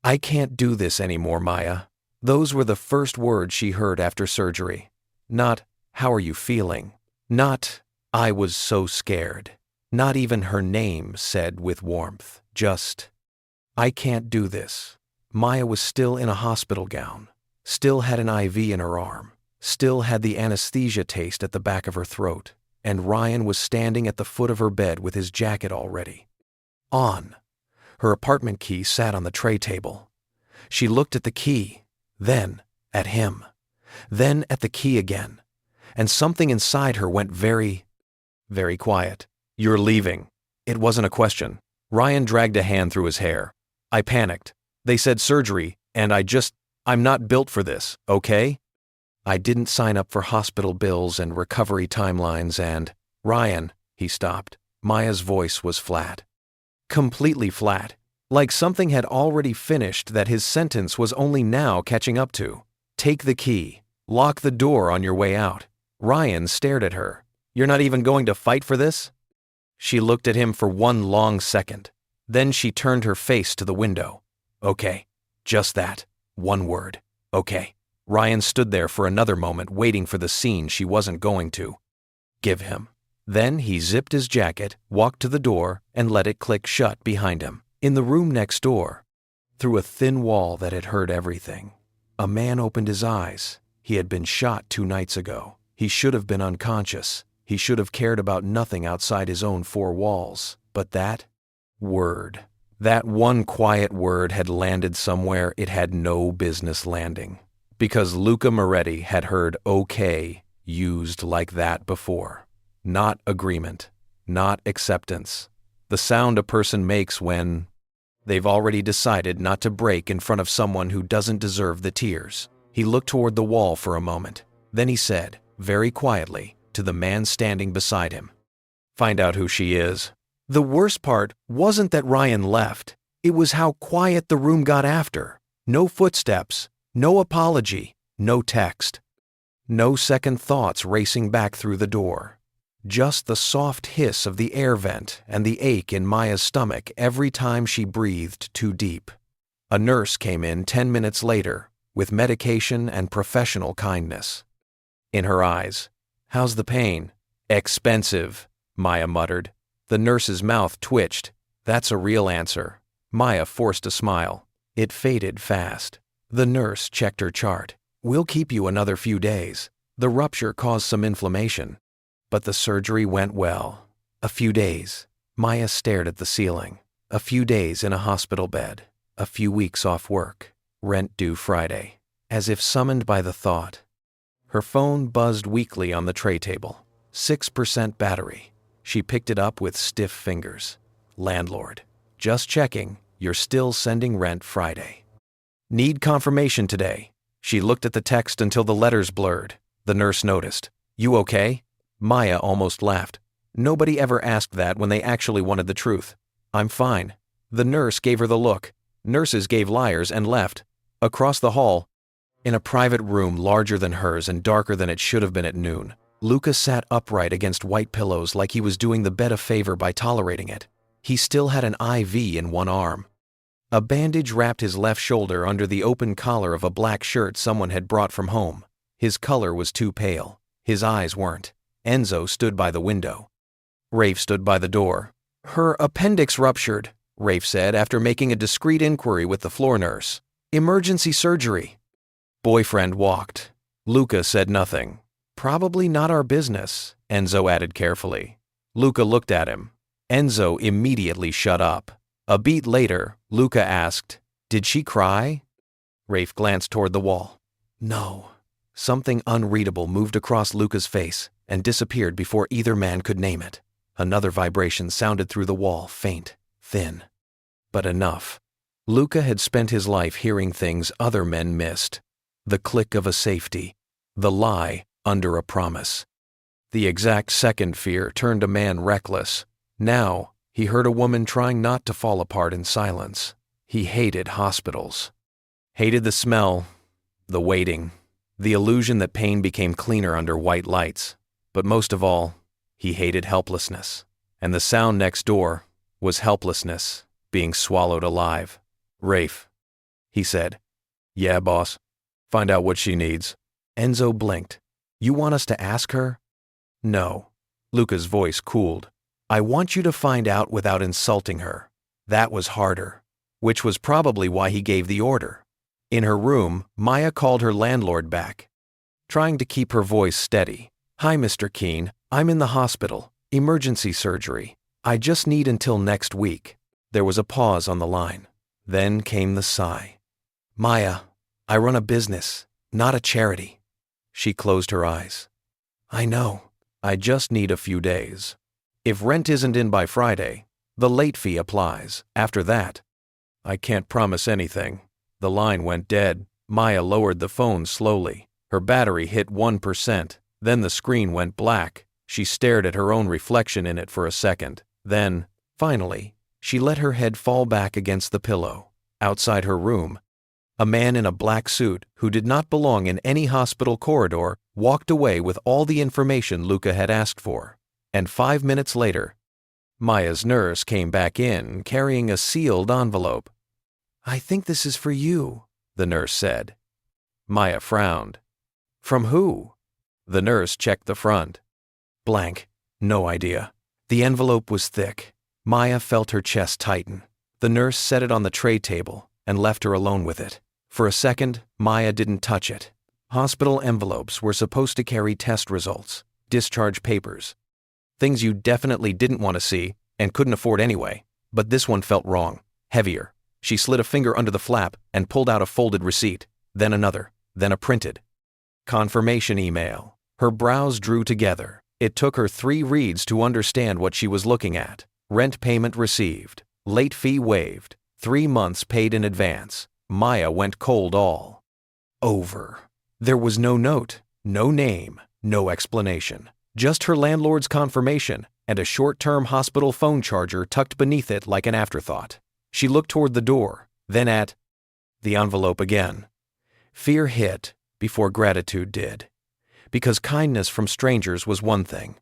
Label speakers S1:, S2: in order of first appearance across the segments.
S1: "I can't do this anymore, Maya." Those were the first words she heard after surgery. Not, "How are you feeling?" Not, "I was so scared." Not even her name said with warmth. Just, "I can't do this." Maya was still in a hospital gown, still had an IV in her arm, still had the anesthesia taste at the back of her throat, and Ryan was standing at the foot of her bed with his jacket all ready. On. Her apartment key sat on the tray table. She looked at the key, then at him, then at the key again, and something inside her went very, very quiet. "You're leaving." It wasn't a question. Ryan dragged a hand through his hair. I panicked. They said surgery, and I'm not built for this, okay? I didn't sign up for hospital bills and recovery timelines and, Ryan, he stopped. Maya's voice was flat. Completely flat. Like something had already finished that his sentence was only now catching up to. "Take the key. Lock the door on your way out." Ryan stared at her. "You're not even going to fight for this?" She looked at him for one long second. Then she turned her face to the window. "Okay. Just that. One word. Okay." Ryan stood there for another moment waiting for the scene she wasn't going to give him. Then he zipped his jacket, walked to the door, and let it click shut behind him. In the room next door, through a thin wall that had heard everything, a man opened his eyes. He had been shot 2 nights ago. He should have been unconscious. He should have cared about nothing outside his own 4 walls. But that word, that one quiet word had landed somewhere it had no business landing. Because Luca Moretti had heard "okay" used like that before. Not agreement, not acceptance. The sound a person makes when they've already decided not to break in front of someone who doesn't deserve the tears. He looked toward the wall for a moment. Then he said, very quietly, to the man standing beside him, "Find out who she is." The worst part wasn't that Ryan left. It was how quiet the room got after. No footsteps, no apology, no text. No second thoughts racing back through the door. Just the soft hiss of the air vent and the ache in Maya's stomach every time she breathed too deep. A nurse came in 10 minutes later with medication and professional kindness. In her eyes, "How's the pain?" "Expensive," Maya muttered. The nurse's mouth twitched. "That's a real answer." Maya forced a smile. It faded fast. The nurse checked her chart. "We'll keep you another few days. The rupture caused some inflammation. But the surgery went well." A few days. Maya stared at the ceiling. A few days in a hospital bed. A few weeks off work. Rent due Friday. As if summoned by the thought. Her phone buzzed weakly on the tray table. 6% battery. She picked it up with stiff fingers. "Landlord. Just checking. You're still sending rent Friday. Need confirmation today." She looked at the text until the letters blurred. The nurse noticed. "You okay?" Maya almost laughed. Nobody ever asked that when they actually wanted the truth. "I'm fine." The nurse gave her the look. Nurses gave liars and left. Across the hall, in a private room larger than hers and darker than it should have been at noon, Luca sat upright against white pillows like he was doing the bed a favor by tolerating it. He still had an IV in one arm. A bandage wrapped his left shoulder under the open collar of a black shirt someone had brought from home. His color was too pale. His eyes weren't. Enzo stood by the window. Rafe stood by the door. "Her appendix ruptured," Rafe said after making a discreet inquiry with the floor nurse. "Emergency surgery." Boyfriend walked. Luca said nothing. "Probably not our business," Enzo added carefully. Luca looked at him. Enzo immediately shut up. A beat later, Luca asked, "Did she cry?" Rafe glanced toward the wall. "No." Something unreadable moved across Luca's face and disappeared before either man could name it. Another vibration sounded through the wall, faint, thin, but enough. Luca had spent his life hearing things other men missed. The click of a safety, the lie under a promise. The exact second fear turned a man reckless. Now, he heard a woman trying not to fall apart in silence. He hated hospitals. Hated the smell, the waiting, the illusion that pain became cleaner under white lights. But most of all, he hated helplessness. And the sound next door was helplessness being swallowed alive. "Rafe." he said. Yeah, boss. Find out what she needs. Enzo blinked. You want us to ask her? No. Luca's voice cooled. I want you to find out without insulting her. That was harder. Which was probably why he gave the order. In her room, Maya called her landlord back, trying to keep her voice steady. Hi, Mr. Keene. I'm in the hospital. Emergency surgery. I just need until next week. There was a pause on the line. Then came the sigh. Maya, I run a business, not a charity. She closed her eyes. I know. I just need a few days. If rent isn't in by Friday, the late fee applies. After that, I can't promise anything. The line went dead. Maya lowered the phone slowly. Her battery hit 1%. Then the screen went black. She stared at her own reflection in it for a second. Then, finally, she let her head fall back against the pillow. Outside her room, a man in a black suit who did not belong in any hospital corridor walked away with all the information Luca had asked for. And 5 minutes later, Maya's nurse came back in carrying a sealed envelope. I think this is for you, the nurse said. Maya frowned. From who? The nurse checked the front. Blank. No idea. The envelope was thick. Maya felt her chest tighten. The nurse set it on the tray table and left her alone with it. For a second, Maya didn't touch it. Hospital envelopes were supposed to carry test results, discharge papers, things you definitely didn't want to see and couldn't afford anyway. But this one felt wrong, heavier. She slid a finger under the flap and pulled out a folded receipt, then another, then a printed confirmation email. Her brows drew together. It took her 3 reads to understand what she was looking at. Rent payment received. Late fee waived. 3 months paid in advance. Maya went cold all over. There was no note, no name, no explanation. Just her landlord's confirmation and a short-term hospital phone charger tucked beneath it like an afterthought. She looked toward the door, then at the envelope again. Fear hit before gratitude did. Because kindness from strangers was one thing.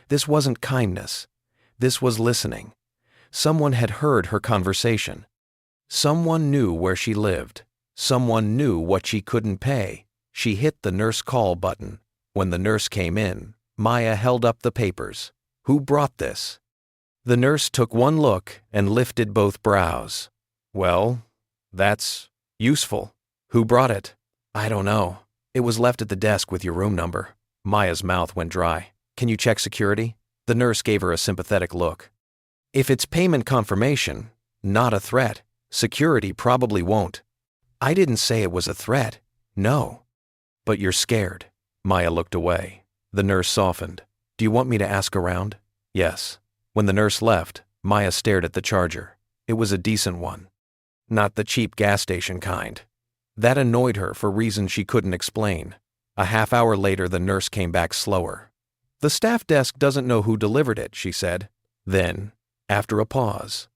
S1: This wasn't kindness. This was listening. Someone had heard her conversation. Someone knew where she lived. Someone knew what she couldn't pay. She hit the nurse call button. When the nurse came in, Maya held up the papers. Who brought this? The nurse took one look and lifted both brows. Well, that's useful. Who brought it? I don't know. It was left at the desk with your room number. Maya's mouth went dry. Can you check security? The nurse gave her a sympathetic look. If it's payment confirmation, not a threat, security probably won't. I didn't say it was a threat. No. But you're scared. Maya looked away. The nurse softened. Do you want me to ask around? Yes. When the nurse left, Maya stared at the charger. It was a decent one. Not the cheap gas station kind. That annoyed her for reasons she couldn't explain. A half hour later, the nurse came back slower. The staff desk doesn't know who delivered it, she said. Then, after a pause,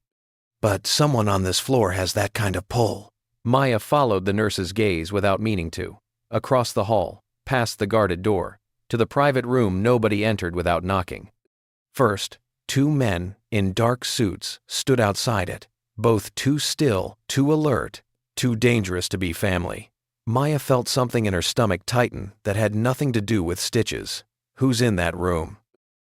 S1: but someone on this floor has that kind of pull. Maya followed the nurse's gaze without meaning to. Across the hall, past the guarded door, to the private room nobody entered without knocking. First, 2 men in dark suits stood outside it, both too still, too alert, too dangerous to be family. Maya felt something in her stomach tighten that had nothing to do with stitches. Who's in that room?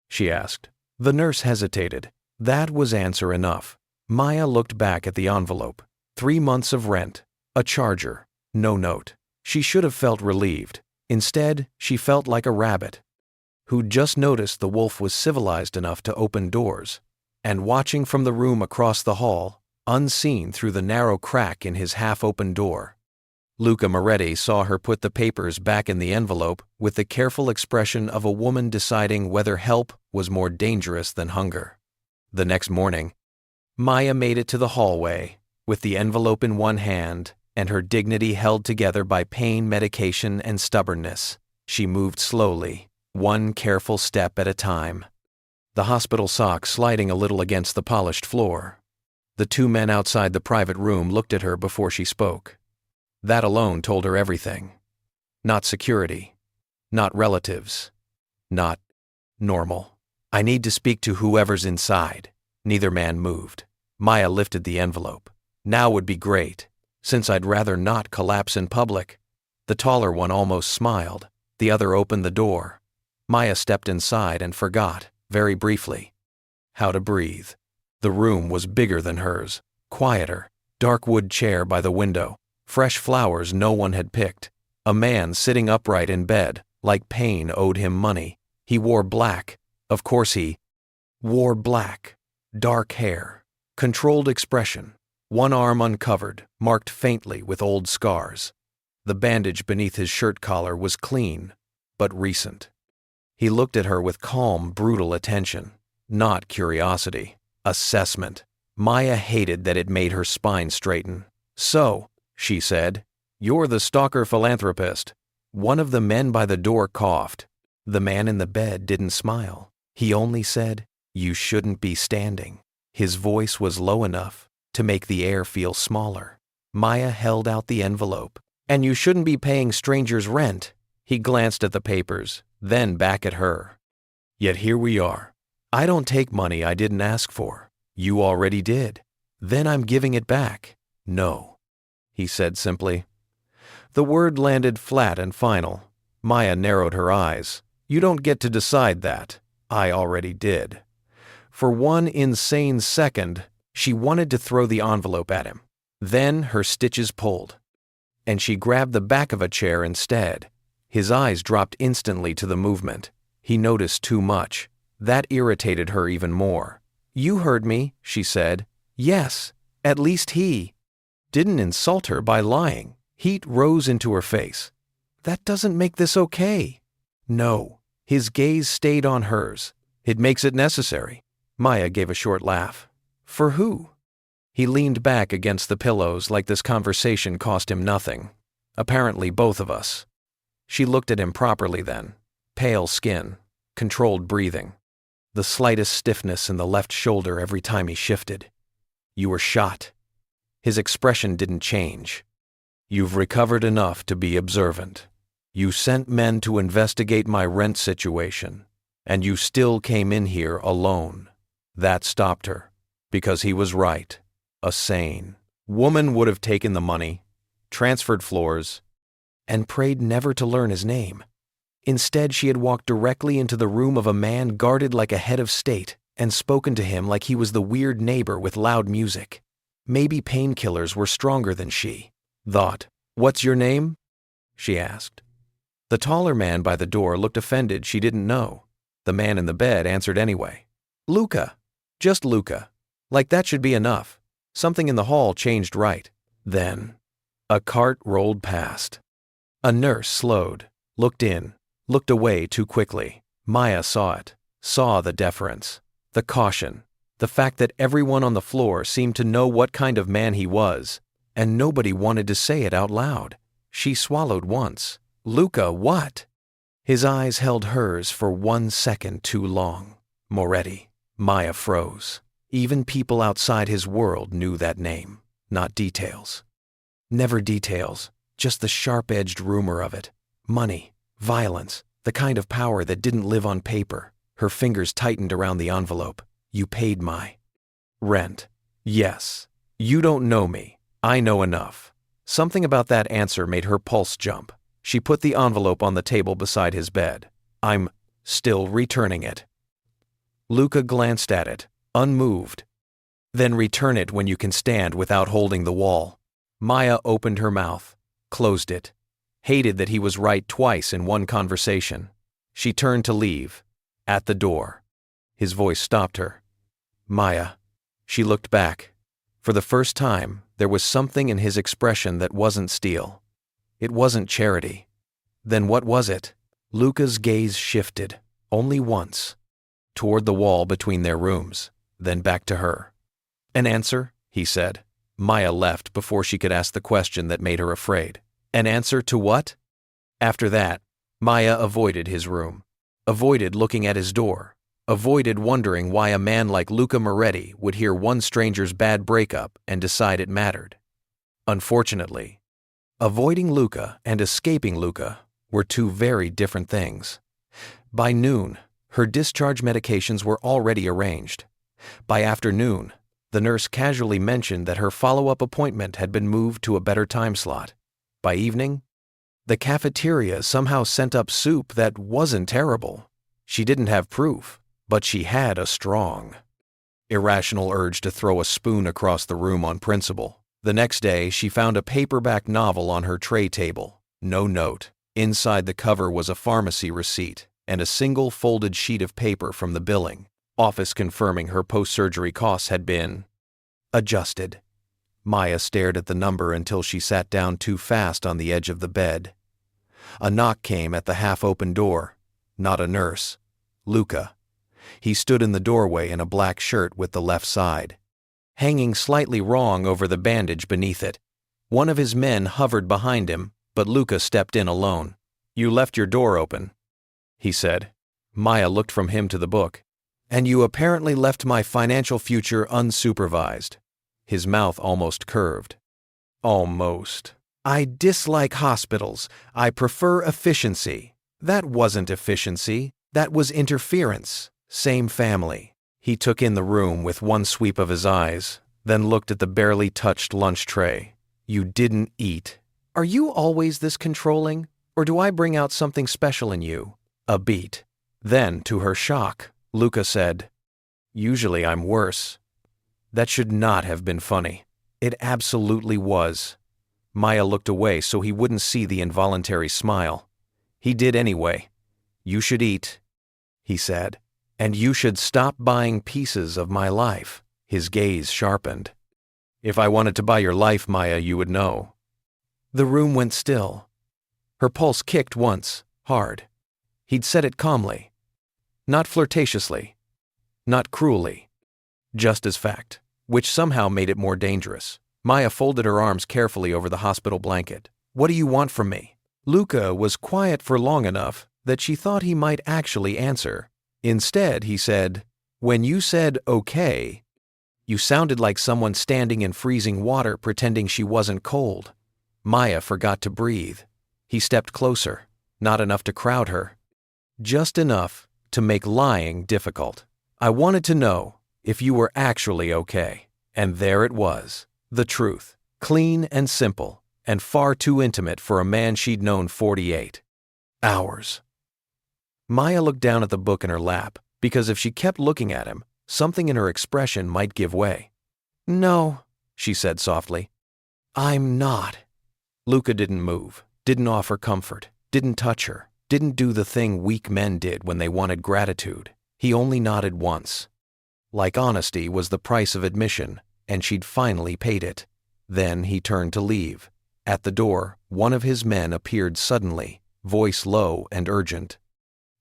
S1: She asked. The nurse hesitated. That was answer enough. Maya looked back at the envelope. 3 months of rent, a charger, no note. She should have felt relieved. Instead, she felt like a rabbit who'd just noticed the wolf was civilized enough to open doors, and watching from the room across the hall, unseen through the narrow crack in his half-open door. Luca Moretti saw her put the papers back in the envelope with the careful expression of a woman deciding whether help was more dangerous than hunger. The next morning, Maya made it to the hallway, with the envelope in one hand and her dignity held together by pain, medication, and stubbornness. She moved slowly, one careful step at a time. The hospital sock sliding a little against the polished floor. The 2 men outside the private room looked at her before she spoke. That alone told her everything. Not security. Not relatives. Not normal. I need to speak to whoever's inside. Neither man moved. Maya lifted the envelope. Now would be great. since I'd rather not collapse in public." The taller one almost smiled. The other opened the door. Maya stepped inside and forgot, very briefly, how to breathe. The room was bigger than hers, quieter. Dark wood chair by the window, fresh flowers no one had picked. A man sitting upright in bed, like pain owed him money. He wore black. Of course he wore black. Dark hair. Controlled expression. One arm uncovered, marked faintly with old scars. The bandage beneath his shirt collar was clean, but recent. He looked at her with calm, brutal attention. Not curiosity. Assessment. Maya hated that it made her spine straighten. "So," she said, "you're the stalker philanthropist." One of the men by the door coughed. The man in the bed didn't smile. He only said, "You shouldn't be standing." His voice was low enough to make the air feel smaller. Maya held out the envelope. "And you shouldn't be paying strangers rent." He glanced at the papers, then back at her. "Yet here we are. I don't take money I didn't ask for. You already did. Then I'm giving it back." "No," he said simply. The word landed flat and final. Maya narrowed her eyes. "You don't get to decide that. I already did." For one insane second, she wanted to throw the envelope at him. Then her stitches pulled, and she grabbed the back of a chair instead. His eyes dropped instantly to the movement. He noticed too much. That irritated her even more. "You heard me," she said. "Yes, at least he didn't insult her by lying." Heat rose into her face. "That doesn't make this okay." "No." His gaze stayed on hers. "It makes it necessary." Maya gave a short laugh. "For who?" He leaned back against the pillows like this conversation cost him nothing. "Apparently both of us." She looked at him properly then. Pale skin, controlled breathing. The slightest stiffness in the left shoulder every time he shifted. "You were shot." His expression didn't change. "You've recovered enough to be observant. You sent men to investigate my rent situation, and you still came in here alone." That stopped her, because he was right. A sane woman would have taken the money, transferred floors, and prayed never to learn his name. Instead, she had walked directly into the room of a man guarded like a head of state and spoken to him like he was the weird neighbor with loud music. Maybe painkillers were stronger than she thought. "What's your name?" she asked. The taller man by the door looked offended she didn't know. The man in the bed answered anyway. "Luca. Just Luca. Like that should be enough." Something in the hall changed right. Then, a cart rolled past. A nurse slowed, looked in, looked away too quickly. Maya saw it, saw the deference, the caution, the fact that everyone on the floor seemed to know what kind of man he was, and nobody wanted to say it out loud. She swallowed once. "Luca, what?" His eyes held hers for 1 second too long. Moretti. Maya froze. Even people outside his world knew that name, not details. Never details, just the sharp-edged rumor of it. Money, violence, the kind of power that didn't live on paper. Her fingers tightened around the envelope. "You paid my rent." "Yes. You don't know me. I know enough." Something about that answer made her pulse jump. She put the envelope on the table beside his bed. "I'm still returning it." Luca glanced at it, unmoved. "Then return it when you can stand without holding the wall." Maya opened her mouth, closed it. Hated that he was right twice in one conversation. She turned to leave. At the door, his voice stopped her. "Maya." She looked back. For the first time, there was something in his expression that wasn't steel. It wasn't charity. Then what was it? Luca's gaze shifted, only once, toward the wall between their rooms, then back to her. "An answer?" he said. Maya left before she could ask the question that made her afraid. An answer to what? After that, Maya avoided his room, avoided looking at his door, avoided wondering why a man like Luca Moretti would hear one stranger's bad breakup and decide it mattered. Unfortunately, avoiding Luca and escaping Luca were two very different things. By noon, her discharge medications were already arranged. By afternoon, The nurse casually mentioned that her follow-up appointment had been moved to a better time slot. By evening, the cafeteria somehow sent up soup that wasn't terrible. She didn't have proof, but she had a strong, irrational urge to throw a spoon across the room on principle. The next day, she found a paperback novel on her tray table. No note. Inside the cover was a pharmacy receipt and a single folded sheet of paper from the billing office confirming her post-surgery costs had been adjusted. Maya stared at the number until she sat down too fast on the edge of the bed. A knock came at the half-open door. Not a nurse. Luca. He stood in the doorway in a black shirt with the left side hanging slightly wrong over the bandage beneath it. One of his men hovered behind him, but Luca stepped in alone. "You left your door open," he said. Maya looked from him to the book. "And you apparently left my financial future unsupervised." His mouth almost curved. "Almost. I dislike hospitals. I prefer efficiency." "That wasn't efficiency. That was interference. Same family." He took in the room with one sweep of his eyes, then looked at the barely touched lunch tray. "You didn't eat. Are you always this controlling, or do I bring out something special in you?" A beat. Then, to her shock, Luca said, "Usually I'm worse." That should not have been funny. It absolutely was. Maya looked away so he wouldn't see the involuntary smile. He did anyway. "You should eat," he said. "And you should stop buying pieces of my life." His gaze sharpened. "If I wanted to buy your life, Maya, you would know." The room went still. Her pulse kicked once, hard. He'd said it calmly. Not flirtatiously. Not cruelly. Just as fact, which somehow made it more dangerous. Maya folded her arms carefully over the hospital blanket. "What do you want from me?" Luca was quiet for long enough that she thought he might actually answer. Instead, he said, "When you said okay, you sounded like someone standing in freezing water pretending she wasn't cold." Maya forgot to breathe. He stepped closer, not enough to crowd her, just enough to make lying difficult. "I wanted to know if you were actually okay." And there it was, the truth, clean and simple, and far too intimate for a man she'd known 48 hours. Maya looked down at the book in her lap, because if she kept looking at him, something in her expression might give way. "No," she said softly. "I'm not." Luca didn't move, didn't offer comfort, didn't touch her, didn't do the thing weak men did when they wanted gratitude. He only nodded once. Like honesty was the price of admission, and she'd finally paid it. Then he turned to leave. At the door, one of his men appeared suddenly, voice low and urgent.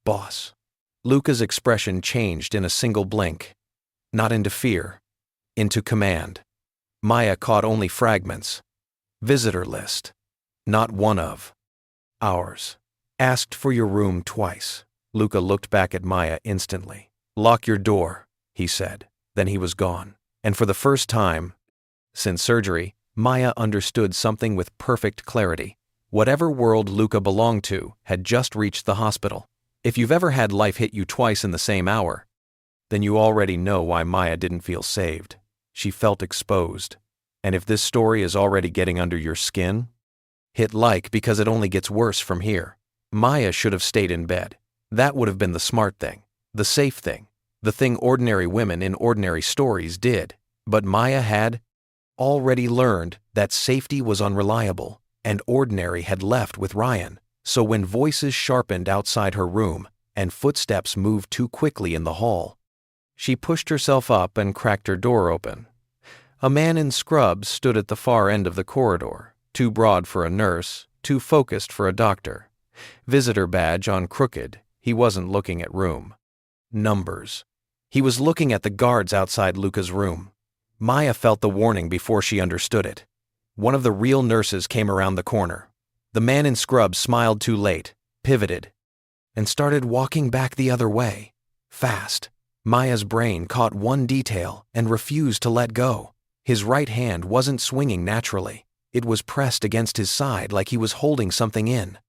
S1: "Boss." Luca's expression changed in a single blink. Not into fear, into command. Maya caught only fragments. "Visitor list. Not one of ours. Asked for your room twice." Luca looked back at Maya instantly. "Lock your door," he said. Then he was gone. And for the first time since surgery, Maya understood something with perfect clarity. Whatever world Luca belonged to had just reached the hospital. If you've ever had life hit you twice in the same hour, then you already know why Maya didn't feel saved. She felt exposed. And if this story is already getting under your skin, hit like because it only gets worse from here. Maya should have stayed in bed. That would have been the smart thing, the safe thing, the thing ordinary women in ordinary stories did. But Maya had already learned that safety was unreliable, and ordinary had left with Ryan. So when voices sharpened outside her room and footsteps moved too quickly in the hall, she pushed herself up and cracked her door open. A man in scrubs stood at the far end of the corridor, too broad for a nurse, too focused for a doctor. Visitor badge on crooked, he wasn't looking at room numbers. He was looking at the guards outside Luca's room. Maya felt the warning before she understood it. One of the real nurses came around the corner. The man in scrubs smiled too late, pivoted, and started walking back the other way. Fast. Maya's brain caught one detail and refused to let go. His right hand wasn't swinging naturally. It was pressed against his side like he was holding something in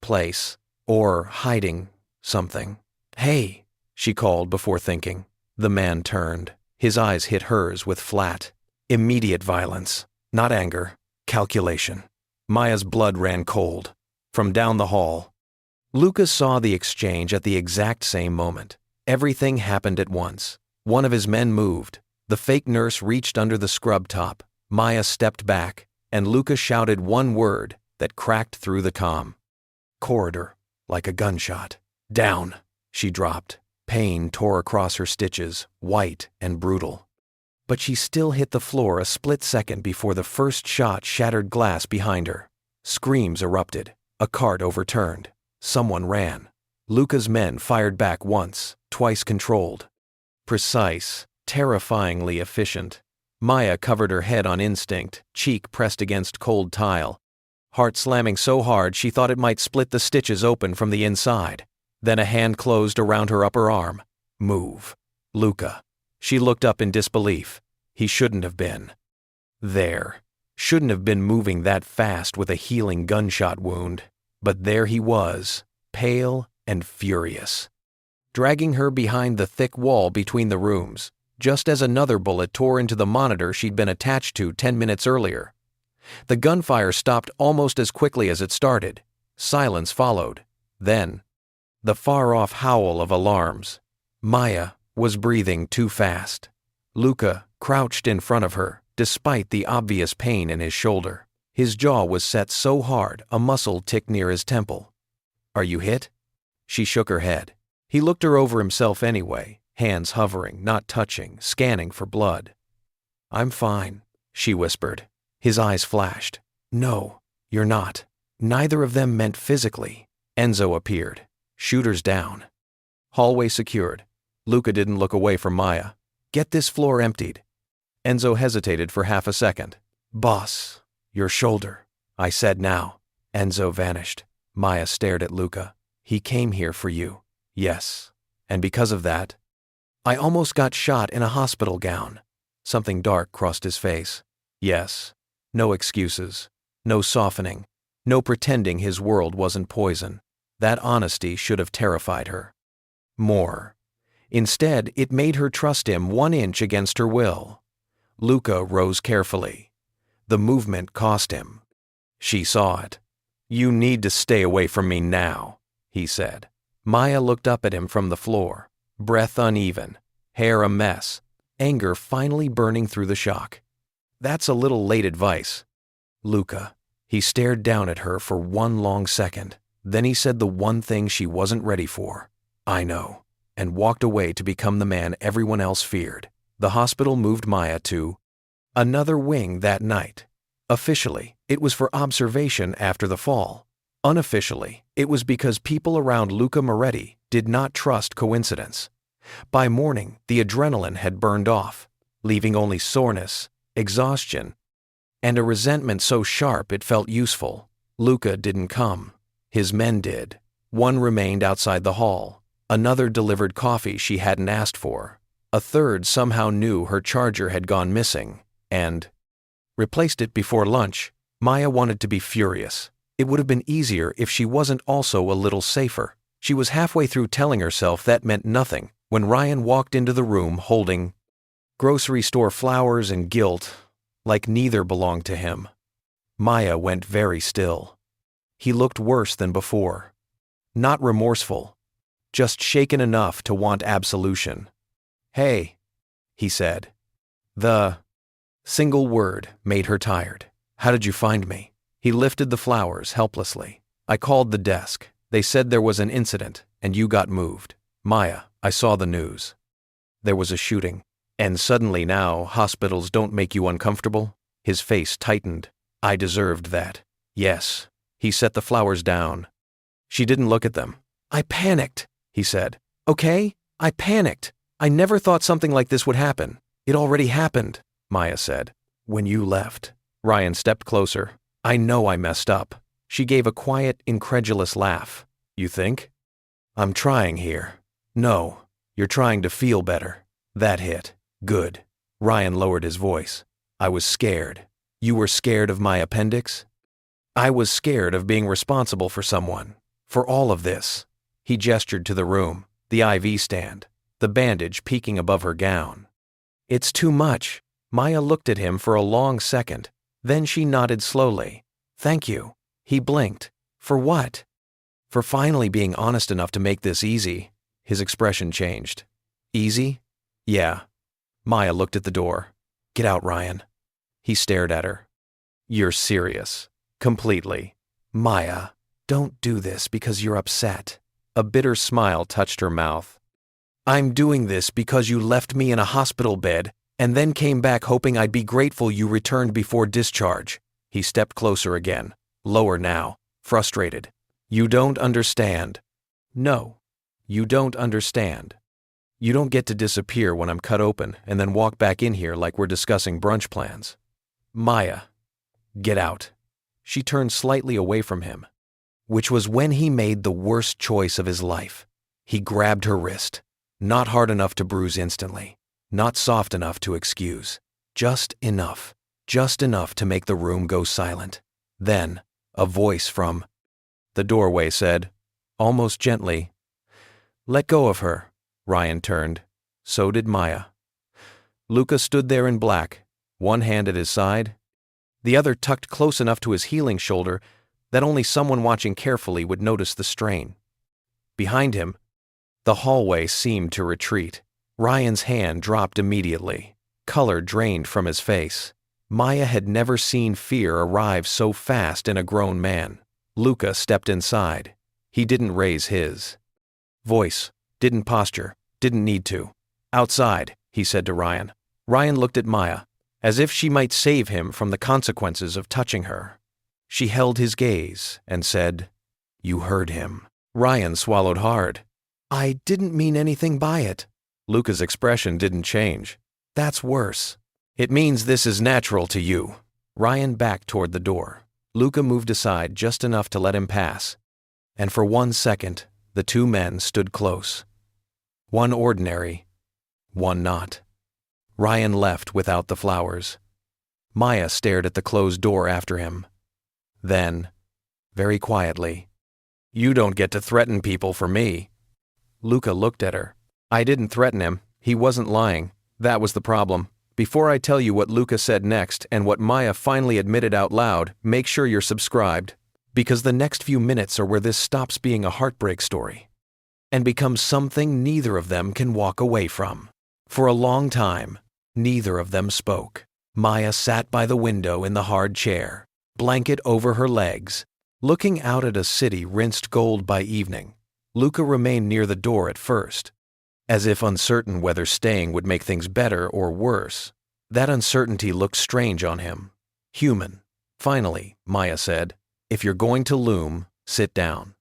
S1: place, or hiding something. "Hey," she called before thinking. The man turned. His eyes hit hers with flat, immediate violence, not anger, calculation. Maya's blood ran cold. From down the hall, Luca saw the exchange at the exact same moment. Everything happened at once. One of his men moved. The fake nurse reached under the scrub top. Maya stepped back, and Luca shouted one word that cracked through the comm. Corridor, like a gunshot. Down. She dropped. Pain tore across her stitches, white and brutal. But she still hit the floor a split second before the first shot shattered glass behind her. Screams erupted. A cart overturned. Someone ran. Luca's men fired back once, twice controlled. Precise, terrifyingly efficient. Maya covered her head on instinct, cheek pressed against cold tile. Heart slamming so hard she thought it might split the stitches open from the inside. Then a hand closed around her upper arm. Move. Luca. She looked up in disbelief. He shouldn't have been there. Shouldn't have been moving that fast with a healing gunshot wound. But there he was, pale and furious, dragging her behind the thick wall between the rooms, just as another bullet tore into the monitor she'd been attached to 10 minutes earlier. The gunfire stopped almost as quickly as it started. Silence followed. Then, the far-off howl of alarms. Maya was breathing too fast. Luca crouched in front of her, despite the obvious pain in his shoulder. His jaw was set so hard a muscle ticked near his temple. Are you hit? She shook her head. He looked her over himself anyway, hands hovering, not touching, scanning for blood. I'm fine, she whispered. His eyes flashed. No, you're not. Neither of them meant physically. Enzo appeared. Shooters down. Hallway secured. Luca didn't look away from Maya. Get this floor emptied. Enzo hesitated for half a second. Boss. Your shoulder, I said now. Enzo vanished. Maya stared at Luca. He came here for you. Yes. And because of that, I almost got shot in a hospital gown. Something dark crossed his face. Yes. No excuses. No softening. No pretending his world wasn't poison. That honesty should have terrified her. More. Instead, it made her trust him 1 inch against her will. Luca rose carefully. The movement cost him. She saw it. You need to stay away from me now, he said. Maya looked up at him from the floor, breath uneven, hair a mess, anger finally burning through the shock. That's a little late advice. Luca. He stared down at her for one long second. Then he said the one thing she wasn't ready for. I know. And walked away to become the man everyone else feared. The hospital moved Maya to another wing that night. Officially, it was for observation after the fall. Unofficially, it was because people around Luca Moretti did not trust coincidence. By morning, the adrenaline had burned off, leaving only soreness, exhaustion, and a resentment so sharp it felt useful. Luca didn't come. His men did. One remained outside the hall. Another delivered coffee she hadn't asked for. A third somehow knew her charger had gone missing, and replaced it before lunch. Maya wanted to be furious. It would have been easier if she wasn't also a little safer. She was halfway through telling herself that meant nothing when Ryan walked into the room holding grocery store flowers and guilt, like neither belonged to him. Maya went very still. He looked worse than before. Not remorseful, just shaken enough to want absolution. Hey, he said. The single word made her tired. How did you find me? He lifted the flowers helplessly. I called the desk. They said there was an incident, and you got moved. Maya, I saw the news. There was a shooting. And suddenly now, hospitals don't make you uncomfortable? His face tightened. I deserved that. Yes. He set the flowers down. She didn't look at them. I panicked, he said. Okay? I panicked. I never thought something like this would happen. It already happened, Maya said. When you left. Ryan stepped closer. I know I messed up. She gave a quiet, incredulous laugh. You think? I'm trying here. No, you're trying to feel better. That hit. Good. Ryan lowered his voice. I was scared. You were scared of my appendix? I was scared of being responsible for someone. For all of this. He gestured to the room, the IV stand, the bandage peeking above her gown. It's too much. Maya looked at him for a long second. Then she nodded slowly. Thank you. He blinked. For what? For finally being honest enough to make this easy. His expression changed. Easy? Yeah. Maya looked at the door. Get out, Ryan. He stared at her. You're serious. Completely. Maya, don't do this because you're upset. A bitter smile touched her mouth. I'm doing this because you left me in a hospital bed and then came back hoping I'd be grateful you returned before discharge. He stepped closer again, lower now, frustrated. You don't understand. No, you don't understand. You don't get to disappear when I'm cut open and then walk back in here like we're discussing brunch plans. Maya, get out. She turned slightly away from him, which was when he made the worst choice of his life. He grabbed her wrist, not hard enough to bruise instantly, not soft enough to excuse, just enough to make the room go silent. Then, a voice from the doorway said, almost gently, let go of her. Ryan turned. So did Maya. Luca stood there in black, one hand at his side, the other tucked close enough to his healing shoulder that only someone watching carefully would notice the strain. Behind him, the hallway seemed to retreat. Ryan's hand dropped immediately. Color drained from his face. Maya had never seen fear arrive so fast in a grown man. Luca stepped inside. He didn't raise his voice, didn't posture, didn't need to. Outside, he said to Ryan. Ryan looked at Maya, as if she might save him from the consequences of touching her. She held his gaze and said, You heard him. Ryan swallowed hard. I didn't mean anything by it. Luca's expression didn't change. That's worse. It means this is natural to you. Ryan backed toward the door. Luca moved aside just enough to let him pass. And for 1 second, the two men stood close. One ordinary, one not. Ryan left without the flowers. Maya stared at the closed door after him. Then, very quietly, You don't get to threaten people for me. Luca looked at her. I didn't threaten him. He wasn't lying. That was the problem. Before I tell you what Luca said next and what Maya finally admitted out loud, make sure you're subscribed. Because the next few minutes are where this stops being a heartbreak story and becomes something neither of them can walk away from. For a long time, neither of them spoke. Maya sat by the window in the hard chair, blanket over her legs, looking out at a city rinsed gold by evening. Luca remained near the door at first, as if uncertain whether staying would make things better or worse. That uncertainty looked strange on him. Human. Finally, Maya said, If you're going to loom, sit down.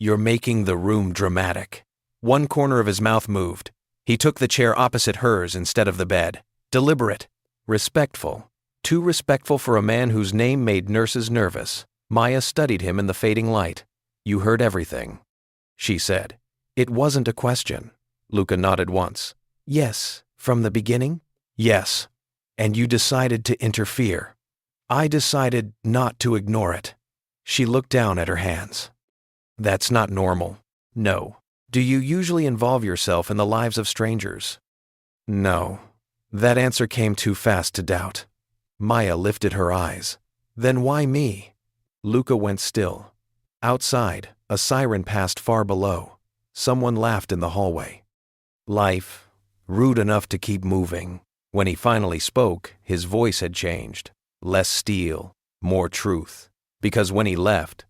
S1: You're making the room dramatic. One corner of his mouth moved. He took the chair opposite hers instead of the bed. Deliberate. Respectful. Too respectful for a man whose name made nurses nervous. Maya studied him in the fading light. You heard everything, she said. It wasn't a question. Luca nodded once. Yes, from the beginning? Yes. And you decided to interfere. I decided not to ignore it. She looked down at her hands. That's not normal. No. Do you usually involve yourself in the lives of strangers? No. That answer came too fast to doubt. Maya lifted her eyes. Then why me? Luca went still. Outside, a siren passed far below. Someone laughed in the hallway. Life, rude enough to keep moving. When he finally spoke, his voice had changed. Less steel, more truth. Because when he left,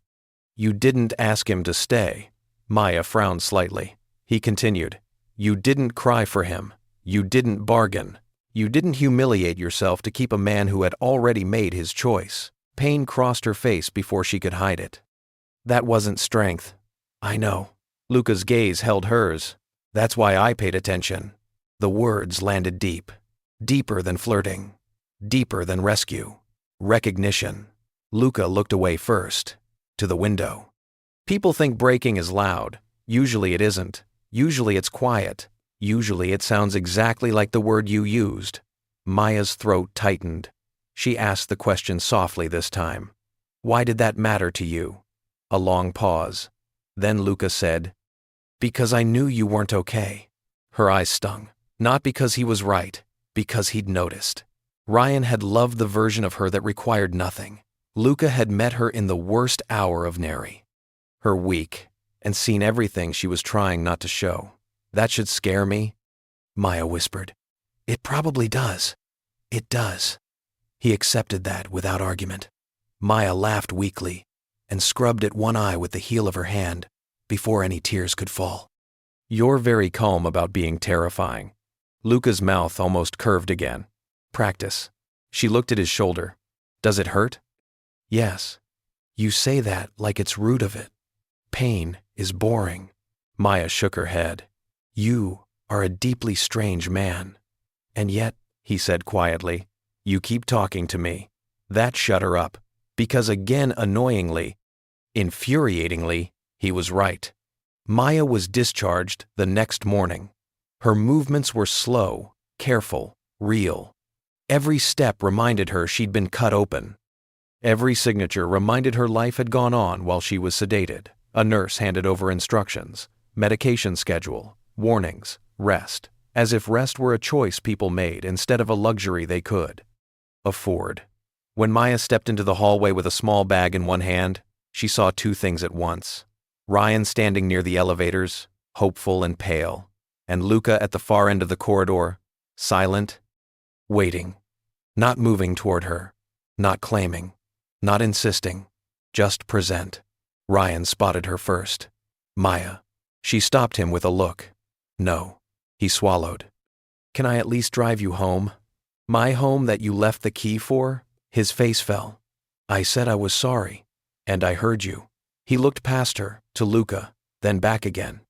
S1: you didn't ask him to stay. Maya frowned slightly. He continued, You didn't cry for him. You didn't bargain. You didn't humiliate yourself to keep a man who had already made his choice. Pain crossed her face before she could hide it. That wasn't strength. I know. Luca's gaze held hers. That's why I paid attention. The words landed deep. Deeper than flirting. Deeper than rescue. Recognition. Luca looked away first. To the window. People think breaking is loud. Usually it isn't. Usually it's quiet. Usually it sounds exactly like the word you used. Maya's throat tightened. She asked the question softly this time. Why did that matter to you? A long pause. Then Luca said, Because I knew you weren't okay. Her eyes stung. Not because he was right. because he'd noticed. Ryan had loved the version of her that required nothing. Luca had met her in the worst hour of Neri. Her weak, and seen everything she was trying not to show. That should scare me? Maya whispered. It probably does. It does. He accepted that without argument. Maya laughed weakly and scrubbed at one eye with the heel of her hand before any tears could fall. You're very calm about being terrifying. Luca's mouth almost curved again. Practice. She looked at his shoulder. Does it hurt? Yes. You say that like it's root of it. Pain is boring. Maya shook her head. You are a deeply strange man. And yet, he said quietly, you keep talking to me. That shut her up, because again annoyingly, infuriatingly, he was right. Maya was discharged the next morning. Her movements were slow, careful, real. Every step reminded her she'd been cut open. Every signature reminded her life had gone on while she was sedated. A nurse handed over instructions, medication schedule, warnings, rest, as if rest were a choice people made instead of a luxury they could afford. When Maya stepped into the hallway with a small bag in one hand, she saw two things at once. Ryan standing near the elevators, hopeful and pale, and Luca at the far end of the corridor, silent, waiting, not moving toward her, not claiming, not insisting, just present. Ryan spotted her first. Maya. She stopped him with a look. No. He swallowed. Can I at least drive you home? My home that you left the key for? His face fell. I said I was sorry, and I heard you. He looked past her, to Luca, then back again.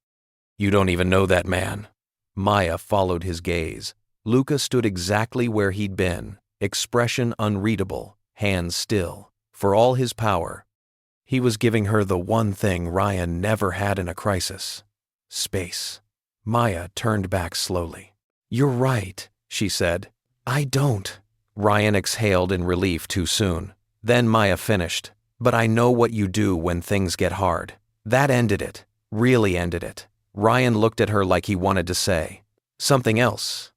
S1: You don't even know that man. Maya followed his gaze. Luca stood exactly where he'd been, expression unreadable, hands still. For all his power, he was giving her the one thing Ryan never had in a crisis. Space. Maya turned back slowly. You're right, she said. I don't. Ryan exhaled in relief too soon. Then Maya finished. But I know what you do when things get hard. That ended it. Really ended it. Ryan looked at her like he wanted to say something else.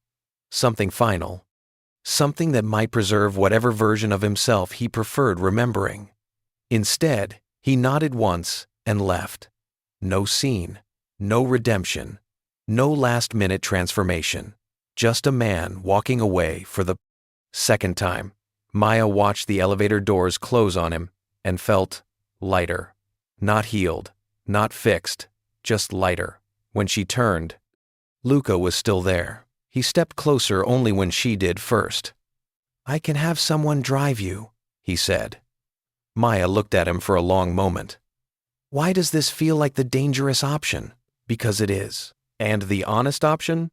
S1: Something final. Something that might preserve whatever version of himself he preferred remembering. Instead, he nodded once and left. No scene. No redemption. No last-minute transformation. Just a man walking away for the second time. Maya watched the elevator doors close on him and felt lighter. Not healed, not fixed, just lighter. When she turned, Luca was still there. He stepped closer only when she did first. I can have someone drive you, he said. Maya looked at him for a long moment. Why does this feel like the dangerous option? Because it is. And the honest option?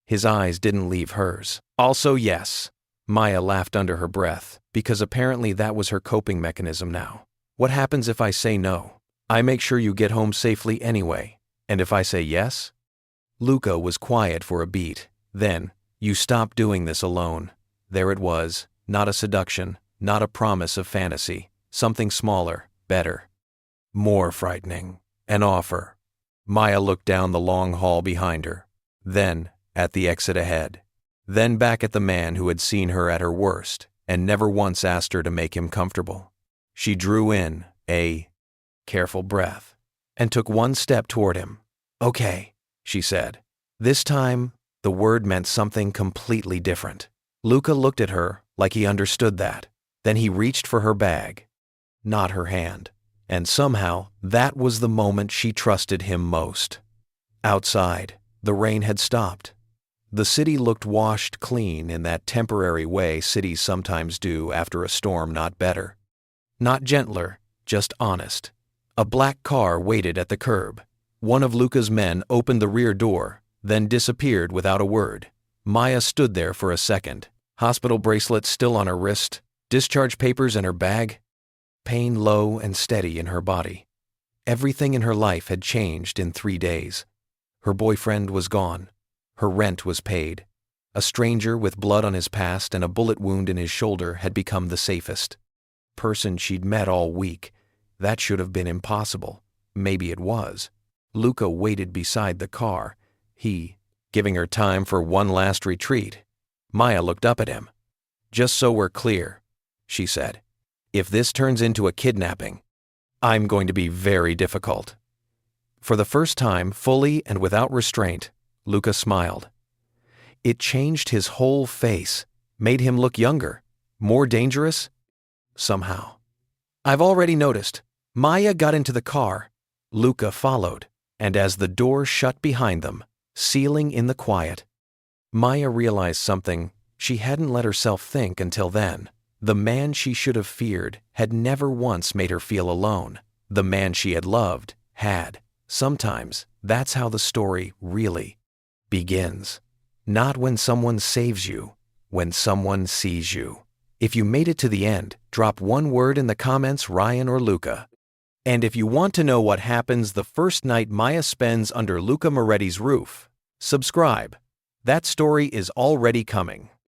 S1: His eyes didn't leave hers. Also yes. Maya laughed under her breath, because apparently that was her coping mechanism now. What happens if I say no? I make sure you get home safely anyway. And if I say yes? Luca was quiet for a beat. Then, you stop doing this alone. There it was, not a seduction, not a promise of fantasy, something smaller, better, more frightening, an offer. Maya looked down the long hall behind her, then at the exit ahead, then back at the man who had seen her at her worst and never once asked her to make him comfortable. She drew in a careful breath and took one step toward him. Okay, she said. This time, the word meant something completely different. Luca looked at her like he understood that. Then he reached for her bag, not her hand. And somehow, that was the moment she trusted him most. Outside, the rain had stopped. The city looked washed clean in that temporary way cities sometimes do after a storm, not better. Not gentler, just honest. A black car waited at the curb. One of Luca's men opened the rear door, then disappeared without a word. Maya stood there for a second, hospital bracelet still on her wrist, discharge papers in her bag, pain low and steady in her body. Everything in her life had changed in 3 days. Her boyfriend was gone. Her rent was paid. A stranger with blood on his past and a bullet wound in his shoulder had become the safest person she'd met all week. That should have been impossible. Maybe it was. Luca waited beside the car. He, giving her time for one last retreat. Maya looked up at him. "Just so we're clear," she said, "if this turns into a kidnapping, I'm going to be very difficult." For the first time, fully and without restraint, Luca smiled. It changed his whole face, made him look younger, more dangerous, somehow. "I've already noticed." Maya got into the car. Luca followed, and as the door shut behind them, sealing in the quiet, Maya realized something she hadn't let herself think until then. The man she should have feared had never once made her feel alone. The man she had loved had. Sometimes that's how the story really begins. Not when someone saves you, when someone sees you. If you made it to the end, drop one word in the comments, Ryan or Luca. And if you want to know what happens the first night Maya spends under Luca Moretti's roof, subscribe. That story is already coming.